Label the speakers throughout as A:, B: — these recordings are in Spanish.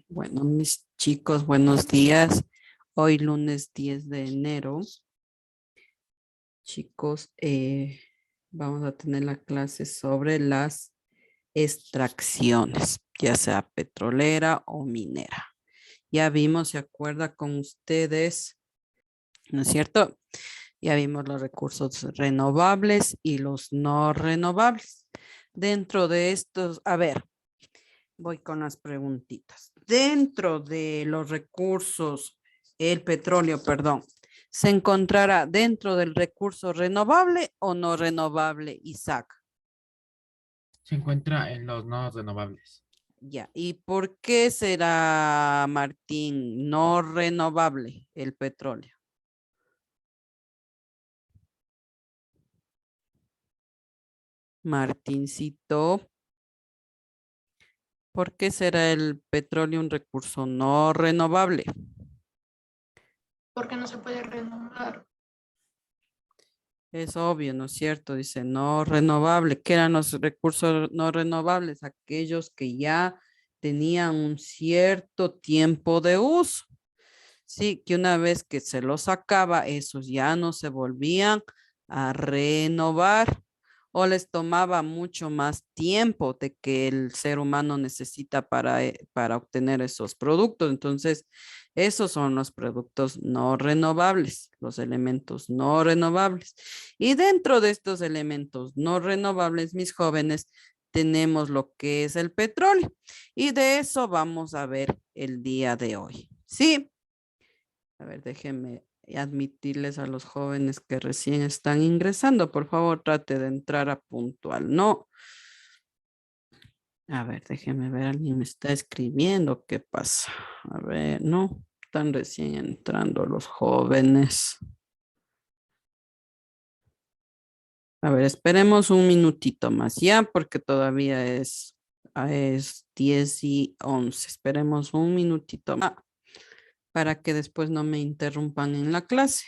A: Bueno, mis chicos, buenos días. Hoy lunes 10 de enero. Chicos, vamos a tener la clase sobre las extracciones, ya sea petrolera o minera. Ya vimos, ¿se acuerda con ustedes? ¿No es cierto? Ya vimos los recursos renovables y los no renovables. Dentro de estos, a ver, voy con las preguntitas. Dentro de los recursos, el petróleo, perdón, ¿se encontrará dentro del recurso renovable o no renovable, Isaac?
B: Se encuentra en los nodos renovables,
A: Ya, ¿y por qué será, Martín, no renovable el petróleo? Martincito, ¿por qué será el petróleo un recurso no renovable?
C: Porque no se puede renovar.
A: Es obvio, ¿no es cierto? Dice no renovable. ¿Qué eran los recursos no renovables? Aquellos que ya tenían un cierto tiempo de uso. Sí, que una vez que se los sacaba, esos ya no se volvían a renovar o les tomaba mucho más tiempo de que el ser humano necesita para obtener esos productos. Entonces, esos son los productos no renovables, los elementos no renovables. Y dentro de estos elementos no renovables, mis jóvenes, tenemos lo que es el petróleo. Y de eso vamos a ver el día de hoy. Sí. A ver, déjenme admitirles a los jóvenes que recién están ingresando. Por favor, trate de entrar a puntual. No. A ver, déjenme ver, alguien me está escribiendo. ¿Qué pasa? A ver, no. Están recién entrando los jóvenes. A ver, esperemos un minutito más ya, porque todavía es 10:11. Esperemos un minutito más para que después no me interrumpan en la clase.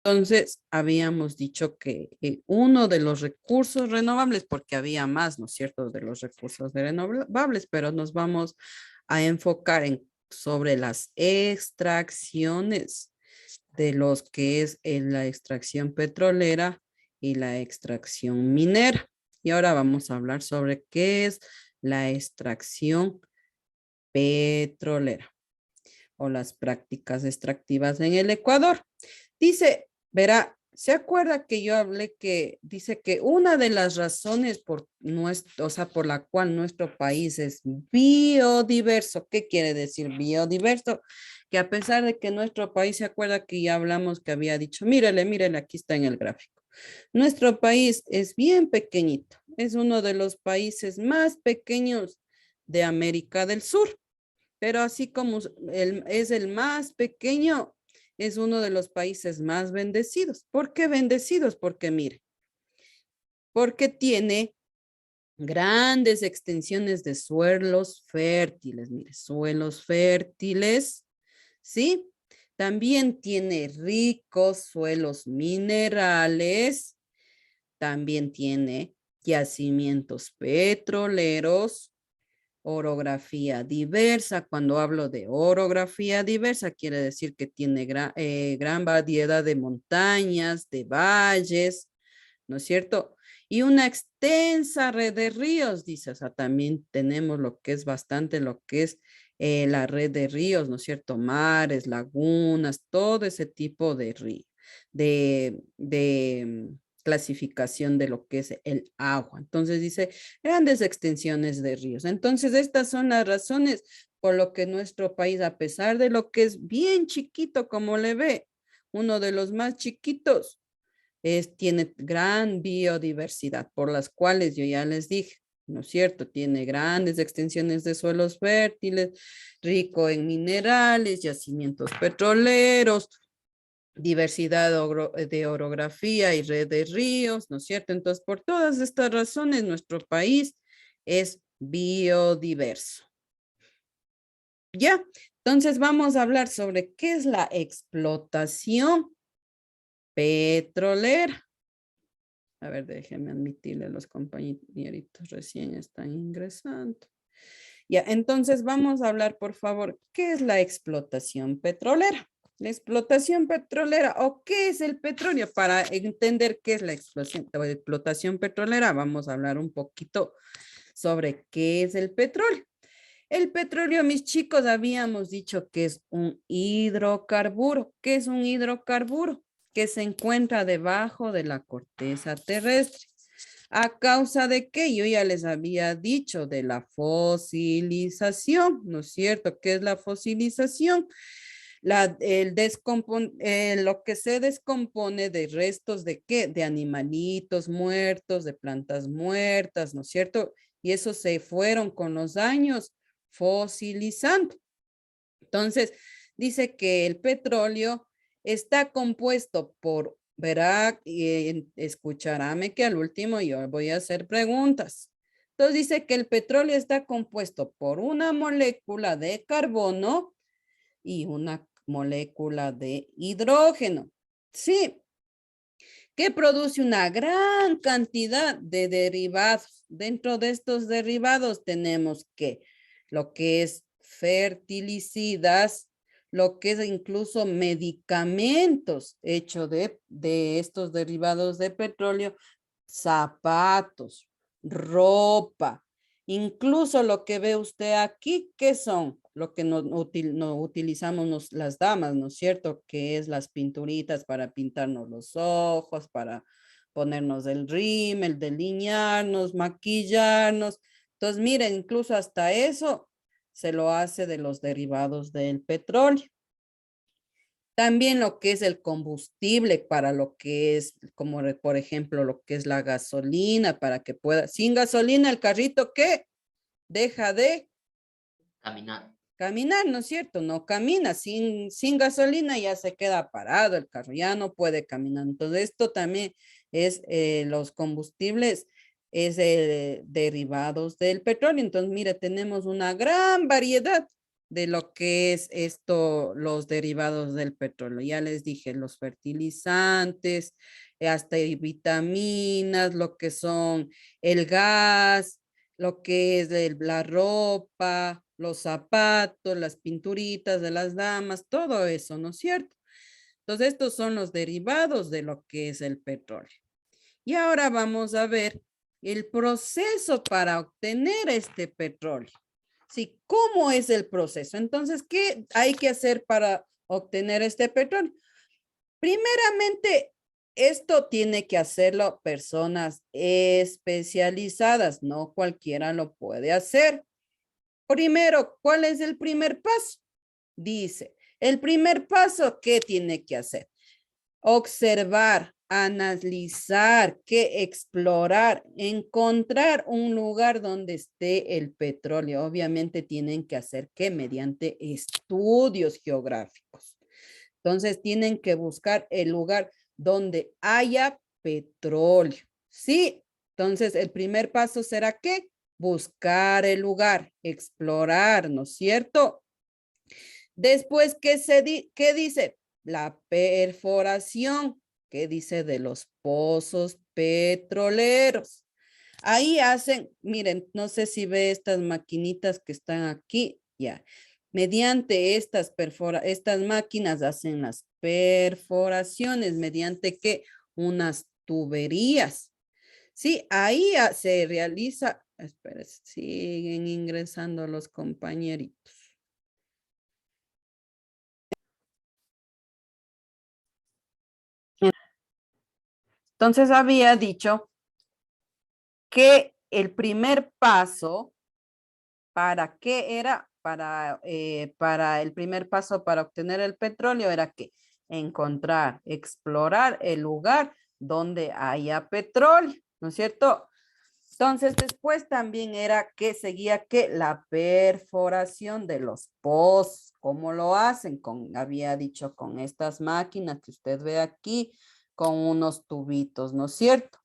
A: Entonces, habíamos dicho que uno de los recursos renovables, porque había más, ¿no es cierto?, de los recursos renovables, pero nos vamos a enfocar sobre las extracciones de los que es la extracción petrolera y la extracción minera. Y ahora vamos a hablar sobre qué es la extracción petrolera o las prácticas extractivas en el Ecuador. Dice, verá, ¿se acuerda que yo hablé que dice que una de las razones por nuestro, o sea, por la cual nuestro país es biodiverso? ¿Qué quiere decir biodiverso? Que a pesar de que nuestro país, ¿se acuerda que ya hablamos que había dicho, mírele, mírele, aquí está en el gráfico? Nuestro país es bien pequeñito, es uno de los países más pequeños de América del Sur, pero así como es el más pequeño, es uno de los países más bendecidos. ¿Por qué bendecidos? Porque mire, porque tiene grandes extensiones de suelos fértiles, mire, suelos fértiles, ¿sí? También tiene ricos suelos minerales, también tiene yacimientos petroleros, orografía diversa. Cuando hablo de orografía diversa, quiere decir que tiene gran variedad de montañas, de valles, ¿no es cierto? Y una extensa red de ríos, dice, o sea, también tenemos lo que es bastante, lo que es la red de ríos, ¿no es cierto? Mares, lagunas, todo ese tipo de río, de clasificación de lo que es el agua. Entonces dice, grandes extensiones de ríos. Entonces, estas son las razones por lo que nuestro país, a pesar de lo que es bien chiquito, como le ve, uno de los más chiquitos, tiene gran biodiversidad, por las cuales yo ya les dije, ¿no es cierto? Tiene grandes extensiones de suelos fértiles, rico en minerales, yacimientos petroleros, diversidad de orografía y red de ríos, ¿no es cierto? Entonces, por todas estas razones, nuestro país es biodiverso. ¿Ya? Entonces, vamos a hablar sobre qué es la explotación petrolera. A ver, déjenme admitirle a los compañeritos recién están ingresando. Ya, entonces vamos a hablar, por favor, ¿qué es la explotación petrolera? La explotación petrolera o qué es el petróleo. Para entender qué es la explotación petrolera, vamos a hablar un poquito sobre qué es el petróleo. El petróleo, mis chicos, habíamos dicho que es un hidrocarburo. ¿Qué es un hidrocarburo? Que se encuentra debajo de la corteza terrestre. ¿A causa de qué? Yo ya les había dicho de la fosilización, ¿no es cierto? ¿Qué es la fosilización? Lo que se descompone de restos de qué? De animalitos muertos, de plantas muertas, ¿no es cierto? Y eso se fueron con los años fosilizando. Entonces, dice que el petróleo está compuesto por, verá, y escucharáme que al último yo voy a hacer preguntas. Entonces dice que el petróleo está compuesto por una molécula de carbono y una molécula de hidrógeno. Sí, que produce una gran cantidad de derivados. Dentro de estos derivados tenemos que lo que es fertilicidas, lo que es incluso medicamentos hechos de estos derivados de petróleo, zapatos, ropa, incluso lo que ve usted aquí, ¿qué son? Lo que no utilizamos las damas, ¿no es cierto? Que es las pinturitas para pintarnos los ojos, para ponernos el rímel, delinearnos, maquillarnos. Entonces, miren, incluso hasta eso se lo hace de los derivados del petróleo. También lo que es el combustible para lo que es, como por ejemplo, lo que es la gasolina, para que pueda, sin gasolina el carrito, ¿qué? Deja de
C: Caminar.
A: caminar, ¿no es cierto? No camina, sin gasolina ya se queda parado el carro, ya no puede caminar. Entonces, esto también es los combustibles, es derivados del petróleo. Entonces, mire, tenemos una gran variedad de lo que es esto, los derivados del petróleo. Ya les dije, los fertilizantes, hasta hay vitaminas, lo que son el gas, lo que es la ropa, los zapatos, las pinturitas de las damas, todo eso, ¿no es cierto? Entonces, estos son los derivados de lo que es el petróleo. Y ahora vamos a ver el proceso para obtener este petróleo. Sí, ¿cómo es el proceso? Entonces, ¿qué hay que hacer para obtener este petróleo? Primeramente, esto tiene que hacerlo personas especializadas, no cualquiera lo puede hacer. Primero, ¿cuál es el primer paso? Dice, el primer paso, ¿qué tiene que hacer? Observar, analizar, que explorar, encontrar un lugar donde esté el petróleo. Obviamente tienen que hacer que mediante estudios geográficos. Entonces tienen que buscar el lugar donde haya petróleo. Sí, entonces el primer paso será ¿qué? Buscar el lugar, explorar, ¿no es cierto? Después, ¿qué dice? La perforación. ¿Qué dice de los pozos petroleros? Ahí hacen, miren, no sé si ve estas maquinitas que están aquí, ya. Mediante estas máquinas hacen las perforaciones, mediante que unas tuberías. Sí, ahí se realiza, espera, siguen ingresando los compañeritos. Entonces había dicho que el primer paso, ¿para qué era? Para el primer paso para obtener el petróleo era que encontrar, explorar el lugar donde haya petróleo, ¿no es cierto? Entonces después también era que seguía que la perforación de los pozos, ¿cómo lo hacen? Había dicho con estas máquinas que usted ve aquí, con unos tubitos, ¿no es cierto?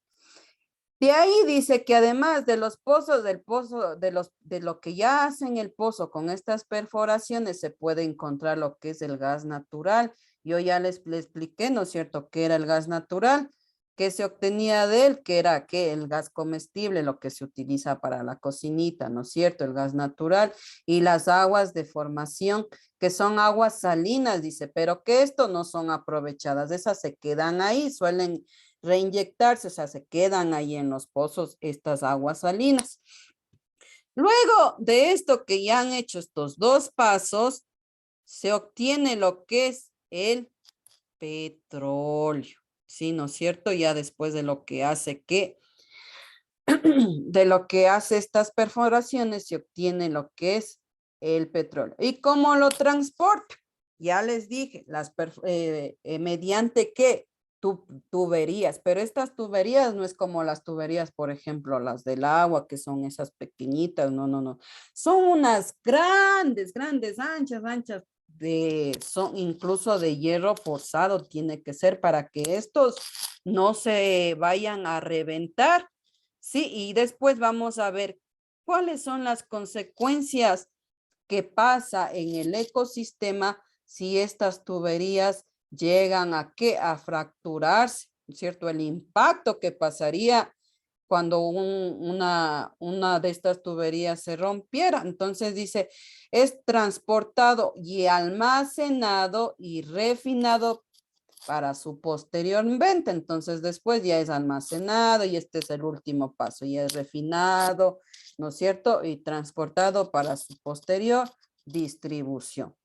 A: De ahí dice que además de los pozos, de lo que ya hacen el pozo con estas perforaciones, se puede encontrar lo que es el gas natural. Yo ya les expliqué, ¿no es cierto?, qué era el gas natural. que se obtenía de él, que era que el gas comestible, lo que se utiliza para la cocinita, ¿no es cierto? El gas natural y las aguas de formación, que son aguas salinas, dice, pero que esto no son aprovechadas, esas se quedan ahí, suelen reinyectarse, o sea, se quedan ahí en los pozos estas aguas salinas. Luego de esto que ya han hecho estos dos pasos, se obtiene lo que es el petróleo, ¿sí? ¿No es cierto? Ya después de lo que hace de lo que hace estas perforaciones, se obtiene lo que es el petróleo. ¿Y cómo lo transporta? Ya les dije, mediante qué tuberías, pero estas tuberías no es como las tuberías, por ejemplo, las del agua, que son esas pequeñitas, no, no, no. Son unas grandes, grandes, anchas, son incluso de hierro forzado, tiene que ser para que estos no se vayan a reventar, ¿sí? Y después vamos a ver cuáles son las consecuencias que pasa en el ecosistema si estas tuberías llegan a qué, a fracturarse, ¿cierto? El impacto que pasaría cuando una de estas tuberías se rompiera. Entonces dice, es transportado y almacenado y refinado para su posterior venta. Entonces después ya es almacenado y este es el último paso, ya es refinado, ¿no es cierto? Y transportado para su posterior distribución.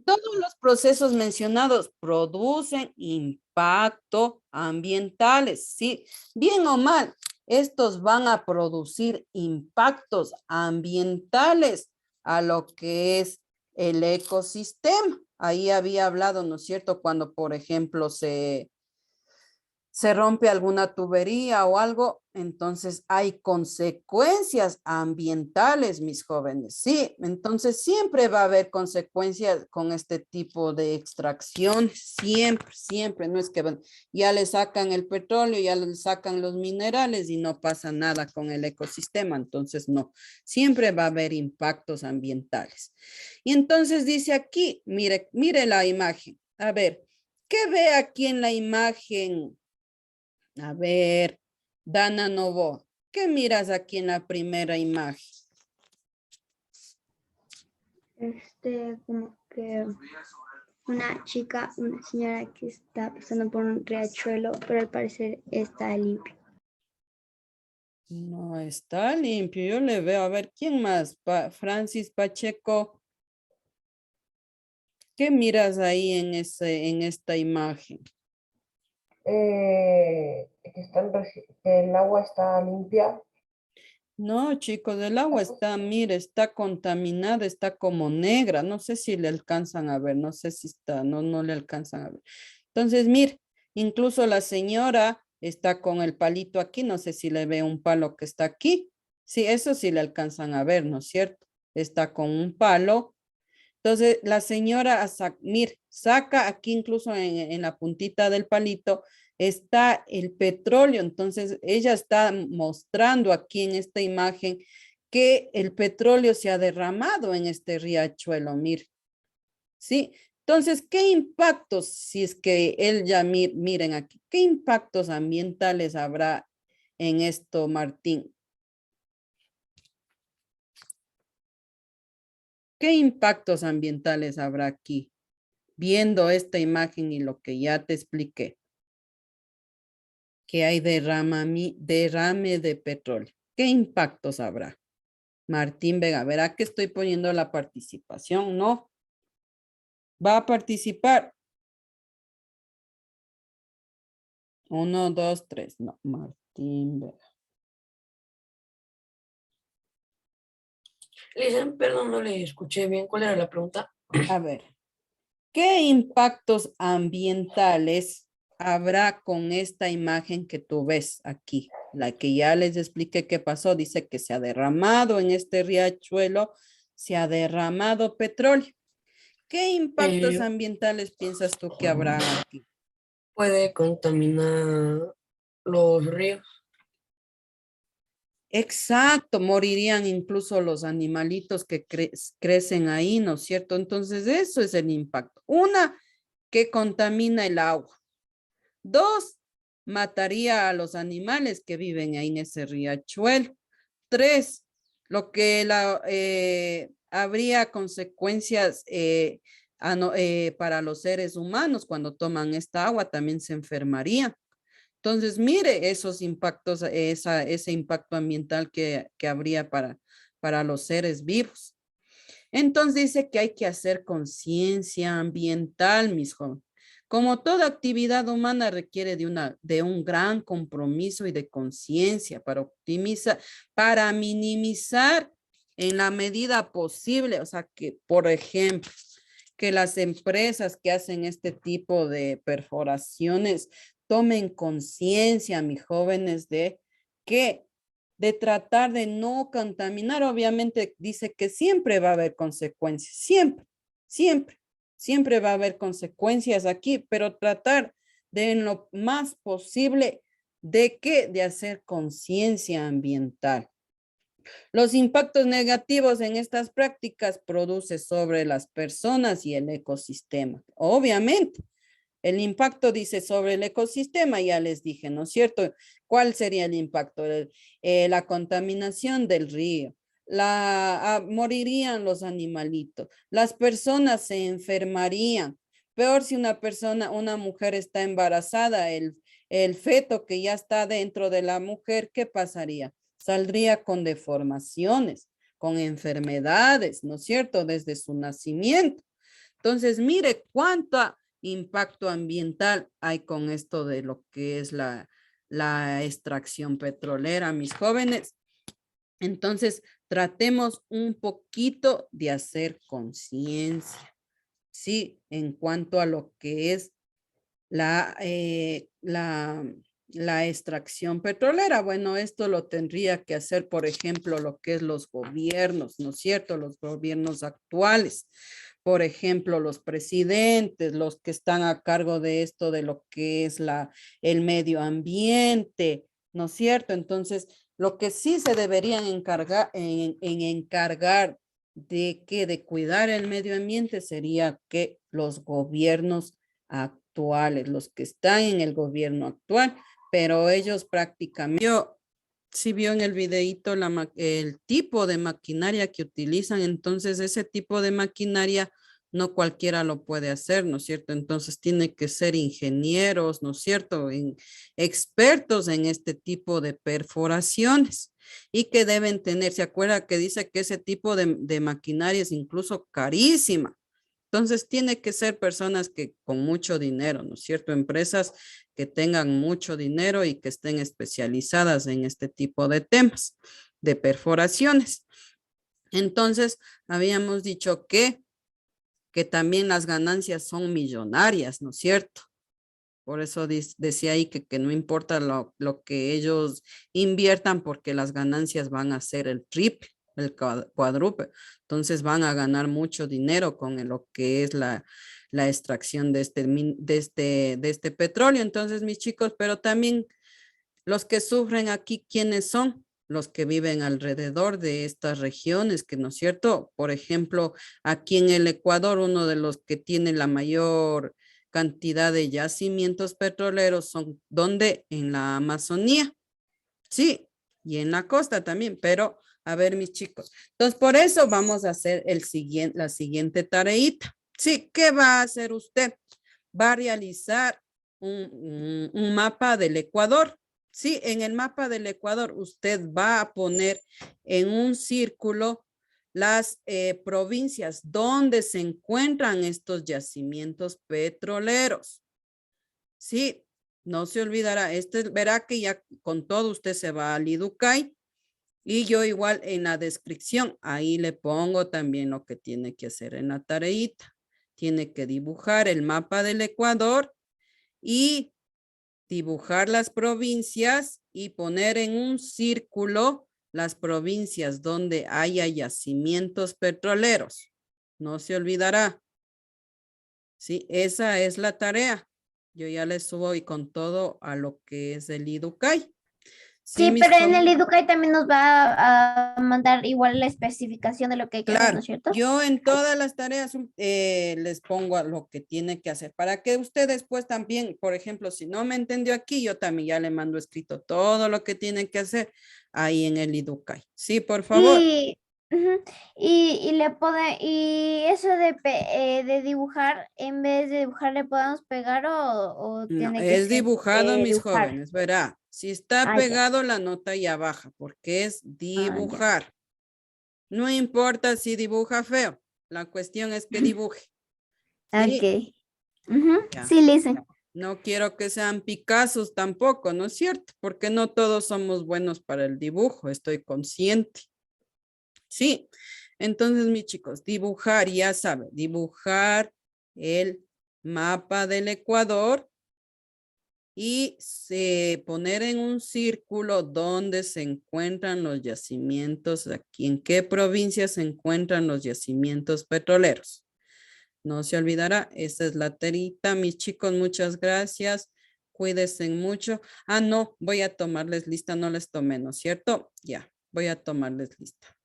A: Todos los procesos mencionados producen impacto ambientales, ¿sí? Bien o mal, estos van a producir impactos ambientales a lo que es el ecosistema. Ahí había hablado, ¿no es cierto? Cuando, por ejemplo, se rompe alguna tubería o algo, entonces hay consecuencias ambientales, mis jóvenes. Sí, entonces siempre va a haber consecuencias con este tipo de extracción, siempre. No es que ya le sacan el petróleo, ya le sacan los minerales y no pasa nada con el ecosistema. Entonces, no, siempre va a haber impactos ambientales. Y entonces dice aquí, mire la imagen. A ver, ¿qué ve aquí en la imagen? A ver, Dana Novo, ¿qué miras aquí en la primera imagen?
D: Como que una chica, una señora que está pasando por un riachuelo, pero al parecer está limpio.
A: No está limpio, yo le veo. A ver, ¿quién más? Francis Pacheco. ¿Qué miras ahí en esta imagen?
E: Que el agua está limpia.
A: No, chicos, el agua está, mire, está contaminada, está como negra. No sé si le alcanzan a ver, no sé si está, no le alcanzan a ver. Entonces, mire, incluso la señora está con el palito aquí, no sé si le ve un palo que está aquí. Sí, eso sí le alcanzan a ver, ¿no es cierto? Está con un palo. Entonces, la señora, mire, saca aquí incluso en la puntita del palito, está el petróleo. Entonces, ella está mostrando aquí en esta imagen que el petróleo se ha derramado en este riachuelo, mire. ¿Sí? Entonces, ¿qué impactos, si es que él ya miren aquí, qué impactos ambientales habrá en esto, Martín? ¿Qué impactos ambientales habrá aquí? Viendo esta imagen y lo que ya te expliqué, que hay derrame de petróleo. ¿Qué impactos habrá? Martín Vega, verá que estoy poniendo la participación, ¿no? ¿Va a participar? 1, 2, 3, no, Martín Vega.
F: Listen, perdón, no le escuché bien. ¿Cuál era la pregunta?
A: A ver, ¿qué impactos ambientales habrá con esta imagen que tú ves aquí? La que ya les expliqué qué pasó, dice que se ha derramado en este riachuelo, se ha derramado petróleo. ¿Qué impactos ambientales piensas tú que habrá aquí?
F: Puede contaminar los ríos.
A: Exacto, morirían incluso los animalitos que crecen ahí, ¿no es cierto? Entonces, eso es el impacto. Una, que contamina el agua. Dos, mataría a los animales que viven ahí en ese riachuelo. 3, lo que habría consecuencias para los seres humanos cuando toman esta agua, también se enfermarían. Entonces, mire esos impactos, ese impacto ambiental que habría para los seres vivos. Entonces dice que hay que hacer conciencia ambiental, mis jóvenes. Como toda actividad humana requiere de un gran compromiso y de conciencia para minimizar en la medida posible, o sea que, por ejemplo, que las empresas que hacen este tipo de perforaciones tomen conciencia, mis jóvenes, de tratar de no contaminar. Obviamente dice que siempre va a haber consecuencias, siempre va a haber consecuencias aquí, pero tratar de en lo más posible de hacer conciencia ambiental. Los impactos negativos en estas prácticas produce sobre las personas y el ecosistema. Obviamente, el impacto dice sobre el ecosistema, ya les dije, ¿no es cierto? ¿Cuál sería el impacto? La contaminación del río. Morirían los animalitos. Las personas se enfermarían. Peor si una mujer está embarazada, el feto que ya está dentro de la mujer, ¿qué pasaría? Saldría con deformaciones, con enfermedades, ¿no es cierto? Desde su nacimiento. Entonces, mire cuánto impacto ambiental hay con esto de lo que es la extracción petrolera, mis jóvenes. Entonces, tratemos un poquito de hacer conciencia, ¿sí? En cuanto a lo que es la extracción petrolera. Bueno, esto lo tendría que hacer, por ejemplo, lo que es los gobiernos, ¿no es cierto? Los gobiernos actuales. Por ejemplo, los presidentes, los que están a cargo de esto, de lo que es el medio ambiente, ¿no es cierto? Entonces, lo que sí se deberían encargar de cuidar el medio ambiente sería que los gobiernos actuales, los que están en el gobierno actual, pero ellos prácticamente, si vio en el videíto el tipo de maquinaria que utilizan, entonces ese tipo de maquinaria no cualquiera lo puede hacer, ¿no es cierto? Entonces tiene que ser ingenieros, ¿no es cierto? Expertos en este tipo de perforaciones y que deben tener, ¿se acuerda que dice que ese tipo de maquinaria es incluso carísima? Entonces tiene que ser personas que con mucho dinero, ¿no es cierto? Empresas que tengan mucho dinero y que estén especializadas en este tipo de temas, de perforaciones. Entonces, habíamos dicho que también las ganancias son millonarias, ¿no es cierto? Por eso decía ahí que no importa lo que ellos inviertan porque las ganancias van a ser el triple, el cuádruple. Entonces van a ganar mucho dinero con lo que es la extracción de este petróleo. Entonces, mis chicos, pero también los que sufren aquí, ¿quiénes son? Los que viven alrededor de estas regiones, que no es cierto. Por ejemplo, aquí en el Ecuador, uno de los que tiene la mayor cantidad de yacimientos petroleros son donde en la Amazonía, sí, y en la costa también, pero a ver, mis chicos, entonces por eso vamos a hacer la siguiente tareita. Sí, ¿qué va a hacer usted? Va a realizar un mapa del Ecuador. Sí, en el mapa del Ecuador usted va a poner en un círculo las provincias donde se encuentran estos yacimientos petroleros. Sí, no se olvidará. Verá que ya con todo usted se va al IDUCAI y yo igual en la descripción, ahí le pongo también lo que tiene que hacer en la tareita. Tiene que dibujar el mapa del Ecuador y dibujar las provincias y poner en un círculo las provincias donde haya yacimientos petroleros. No se olvidará. Sí, esa es la tarea. Yo ya les subo y con todo a lo que es el IDUCAI.
D: Sí,
A: mis
D: pero en el
A: jóvenes.
D: Educay también nos va a mandar igual la especificación de lo que hay que hacer, ¿no
A: Claro,
D: es cierto?
A: yo en todas las tareas les pongo a lo que tiene que hacer para que usted después también, por ejemplo, si no me entendió aquí, yo también ya le mando escrito todo lo que tiene que hacer ahí en el Educay. Sí, por favor.
D: Y, ujú, y le pone, y eso de dibujar, en vez de dibujar, ¿le podemos pegar o
A: No,
D: tiene que
A: es
D: ser
A: dibujado, mis
D: dibujar?
A: jóvenes, verá. Si está
D: Ah, ya.
A: pegado, la nota ya baja, porque es
D: Ah, ya.
A: dibujar. No importa si dibuja feo, la cuestión es que dibuje. Sí,
D: Ok. Ujú,
A: ya.
D: sí, Lisa.
A: No quiero que sean Picassos tampoco, ¿no es cierto? Porque no todos somos buenos para el dibujo, estoy consciente. Sí, entonces mis chicos, dibujar, ya saben, dibujar el mapa del Ecuador y poner en un círculo donde se encuentran los yacimientos, aquí en qué provincia se encuentran los yacimientos petroleros. No se olvidará, esa es la terita, mis chicos, muchas gracias. Cuídense mucho. Ah, no, voy a tomarles lista, no les tomé, ¿no es cierto? Ya, voy a tomarles lista.